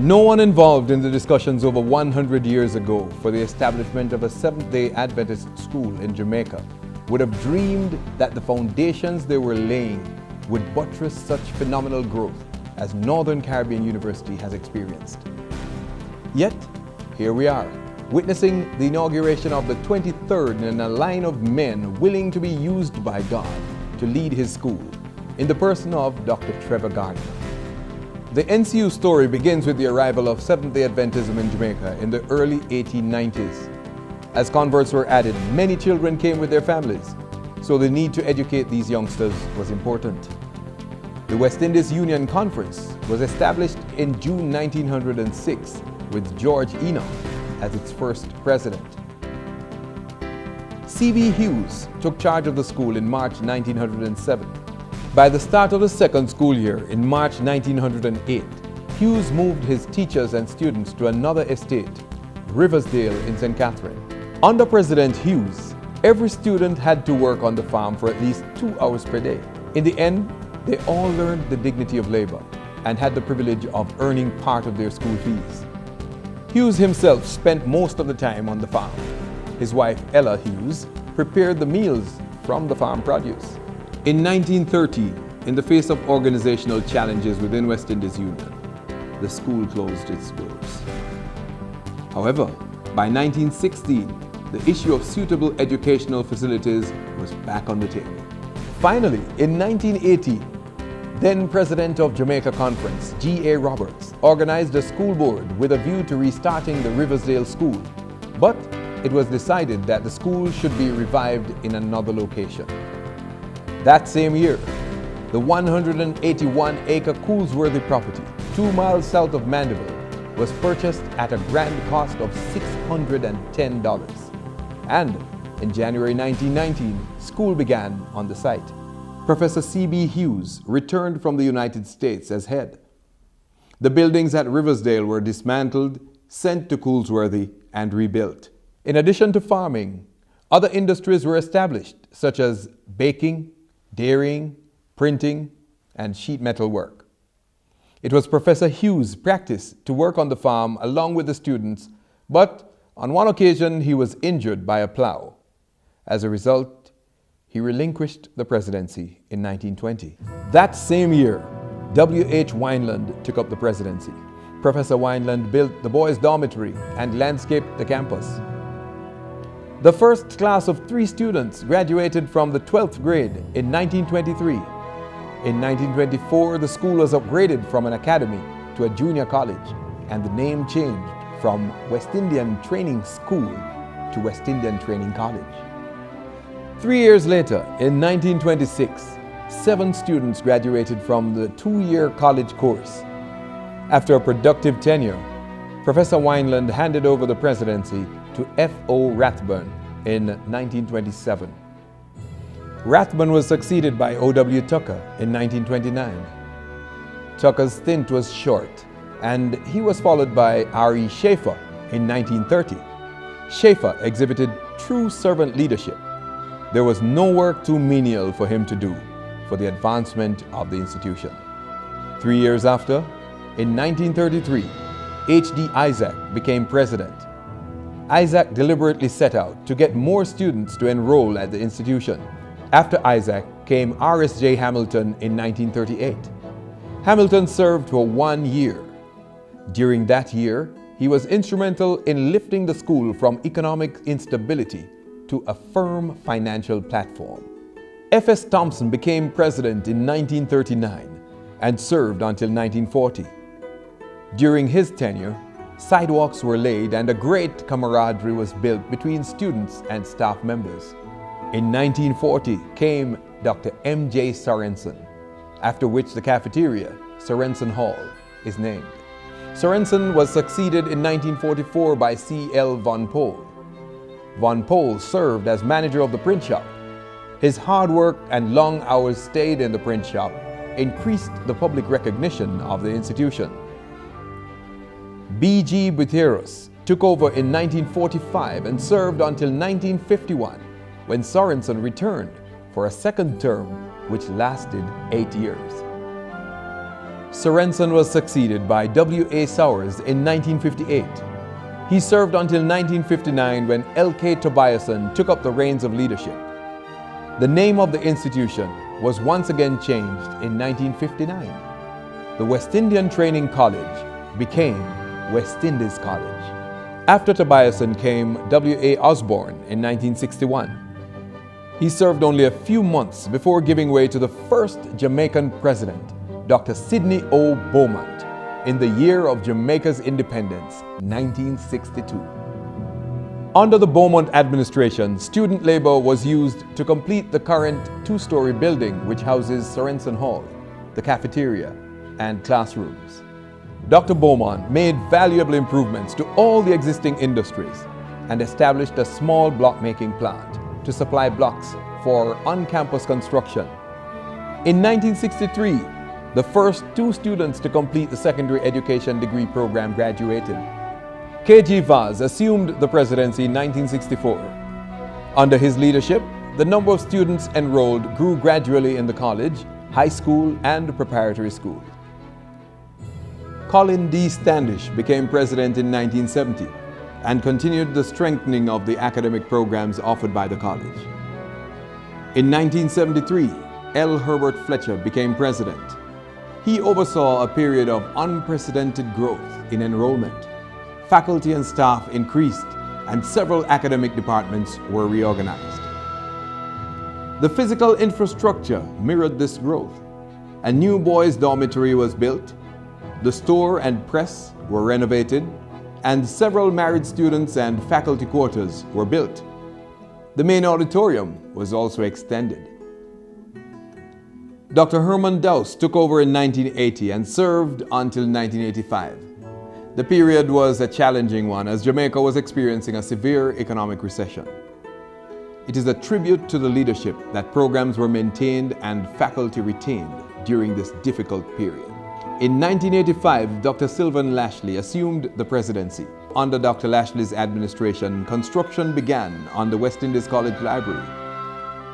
No one involved in the discussions over 100 years ago for the establishment of a Seventh-day Adventist school in Jamaica would have dreamed that the foundations they were laying would buttress such phenomenal growth as Northern Caribbean University has experienced. Yet, here we are, witnessing the inauguration of the 23rd in a line of men willing to be used by God to lead His school, in the person of Dr. Trevor Gardner. The NCU story begins with the arrival of Seventh-day Adventism in Jamaica in the early 1890s. As converts were added, many children came with their families, so the need to educate these youngsters was important. The West Indies Union Conference was established in June 1906 with George Enoch as its first president. C.B. Hughes took charge of the school in March 1907. By the start of the second school year in March 1908, Hughes moved his teachers and students to another estate, Riversdale in St. Catherine. Under President Hughes, every student had to work on the farm for at least 2 hours per day. In the end, they all learned the dignity of labor and had the privilege of earning part of their school fees. Hughes himself spent most of the time on the farm. His wife, Ella Hughes, prepared the meals from the farm produce. In 1930, in the face of organizational challenges within West Indies Union, the school closed its doors. However, by 1916, the issue of suitable educational facilities was back on the table. Finally, in 1918, then President of Jamaica Conference, G.A. Roberts, organized a school board with a view to restarting the Riversdale School, but it was decided that the school should be revived in another location. That same year, the 181-acre Coolsworthy property, 2 miles south of Mandeville, was purchased at a grand cost of $610. And in January 1919, school began on the site. Professor C.B. Hughes returned from the United States as head. The buildings at Riversdale were dismantled, sent to Coolsworthy, and rebuilt. In addition to farming, other industries were established, such as baking, dairying, printing, and sheet metal work. It was Professor Hughes' practice to work on the farm along with the students, but on one occasion he was injured by a plow. As a result, he relinquished the presidency in 1920. That same year, W.H. Wineland took up the presidency. Professor Wineland built the boys' dormitory and landscaped the campus. The first class of 3 students graduated from the 12th grade in 1923. In 1924, the school was upgraded from an academy to a junior college, and the name changed from West Indian Training School to West Indian Training College. 3 years later, in 1926, 7 students graduated from the 2-year college course. After a productive tenure, Professor Wineland handed over the presidency to F.O. Rathburn in 1927. Rathburn was succeeded by O.W. Tucker in 1929. Tucker's stint was short, and he was followed by R.E. Schaefer in 1930. Schaefer exhibited true servant leadership. There was no work too menial for him to do for the advancement of the institution. 3 years after, in 1933, H.D. Isaac became president. Isaac deliberately set out to get more students to enroll at the institution. After Isaac came R.S.J. Hamilton in 1938. Hamilton served for 1 year. During that year, he was instrumental in lifting the school from economic instability to a firm financial platform. F.S. Thompson became president in 1939 and served until 1940. During his tenure, sidewalks were laid and a great camaraderie was built between students and staff members. In 1940 came Dr. M.J. Sorensen, after which the cafeteria, Sorensen Hall, is named. Sorensen was succeeded in 1944 by C.L. Von Pohl. Von Pohl served as manager of the print shop. His hard work and long hours stayed in the print shop increased the public recognition of the institution. B.G. Buteros took over in 1945 and served until 1951, when Sorensen returned for a second term which lasted 8 years. Sorensen was succeeded by W.A. Sowers in 1958. He served until 1959 when L.K. Tobiason took up the reins of leadership. The name of the institution was once again changed in 1959. The West Indian Training College became West Indies College. After Tobiason came W.A. Osborne in 1961. He served only a few months before giving way to the first Jamaican president, Dr. Sidney O. Beaumont, in the year of Jamaica's independence, 1962. Under the Beaumont administration, student labor was used to complete the current two-story building which houses Sorensen Hall, the cafeteria, and classrooms. Dr. Beaumont made valuable improvements to all the existing industries and established a small block-making plant to supply blocks for on-campus construction. In 1963, the first two students to complete the secondary education degree program graduated. K.G. Vaz assumed the presidency in 1964. Under his leadership, the number of students enrolled grew gradually in the college, high school, and preparatory school. Colin D. Standish became president in 1970 and continued the strengthening of the academic programs offered by the college. In 1973, L. Herbert Fletcher became president. He oversaw a period of unprecedented growth in enrollment. Faculty and staff increased, and several academic departments were reorganized. The physical infrastructure mirrored this growth. A new boys' dormitory was built, the store and press were renovated, and several married students and faculty quarters were built. The main auditorium was also extended. Dr. Herman Dowse took over in 1980 and served until 1985. The period was a challenging one as Jamaica was experiencing a severe economic recession. It is a tribute to the leadership that programs were maintained and faculty retained during this difficult period. In 1985, Dr. Sylvan Lashley assumed the presidency. Under Dr. Lashley's administration, construction began on the West Indies College Library.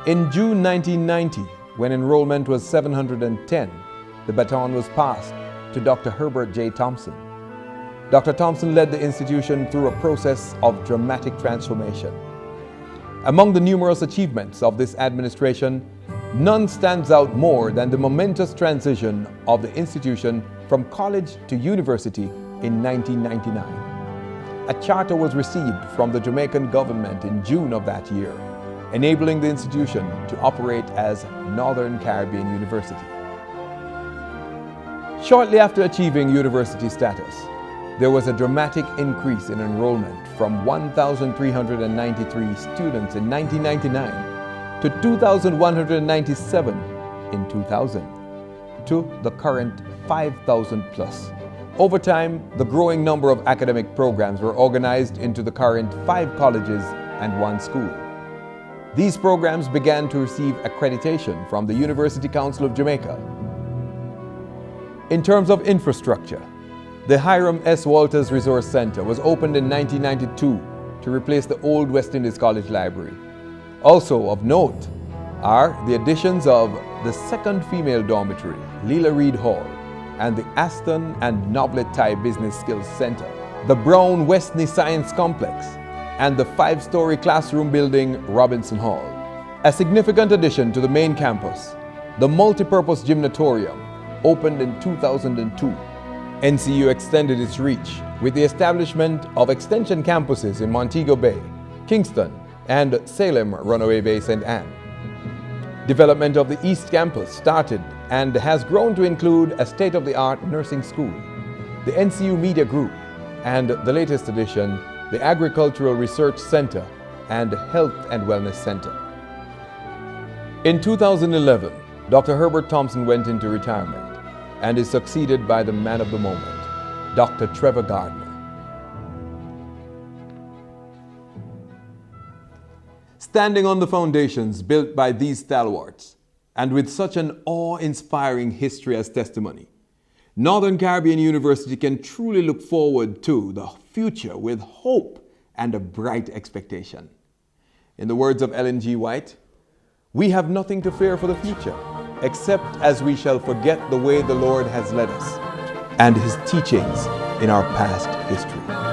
In June 1990, when enrollment was 710, the baton was passed to Dr. Herbert J. Thompson. Dr. Thompson led the institution through a process of dramatic transformation. Among the numerous achievements of this administration, none stands out more than the momentous transition of the institution from college to university in 1999. A charter was received from the Jamaican government in June of that year, enabling the institution to operate as Northern Caribbean University. Shortly after achieving university status, there was a dramatic increase in enrollment from 1,393 students in 1999 to 2,197 in 2000, to the current 5,000 plus. Over time, the growing number of academic programs were organized into the current 5 colleges and 1 school. These programs began to receive accreditation from the University Council of Jamaica. In terms of infrastructure, the Hiram S. Walters Resource Center was opened in 1992 to replace the old West Indies College Library. Also of note are the additions of the second female dormitory, Leela Reed Hall, and the Aston and Noblet Thai Business Skills Center, the Brown Westney Science Complex, and the 5-story classroom building, Robinson Hall. A significant addition to the main campus, the multipurpose gymnatorium, opened in 2002. NCU extended its reach with the establishment of extension campuses in Montego Bay, Kingston, and Salem Runaway Bay St. Anne. Development of the East Campus started and has grown to include a state-of-the-art nursing school, the NCU Media Group, and the latest addition, the Agricultural Research Center and Health and Wellness Center. In 2011, Dr. Herbert Thompson went into retirement and is succeeded by the man of the moment, Dr. Trevor Gardner. Standing on the foundations built by these stalwarts, and with such an awe-inspiring history as testimony, Northern Caribbean University can truly look forward to the future with hope and a bright expectation. In the words of Ellen G. White, "We have nothing to fear for the future. except as we shall forget the way the Lord has led us and his teachings in our past history.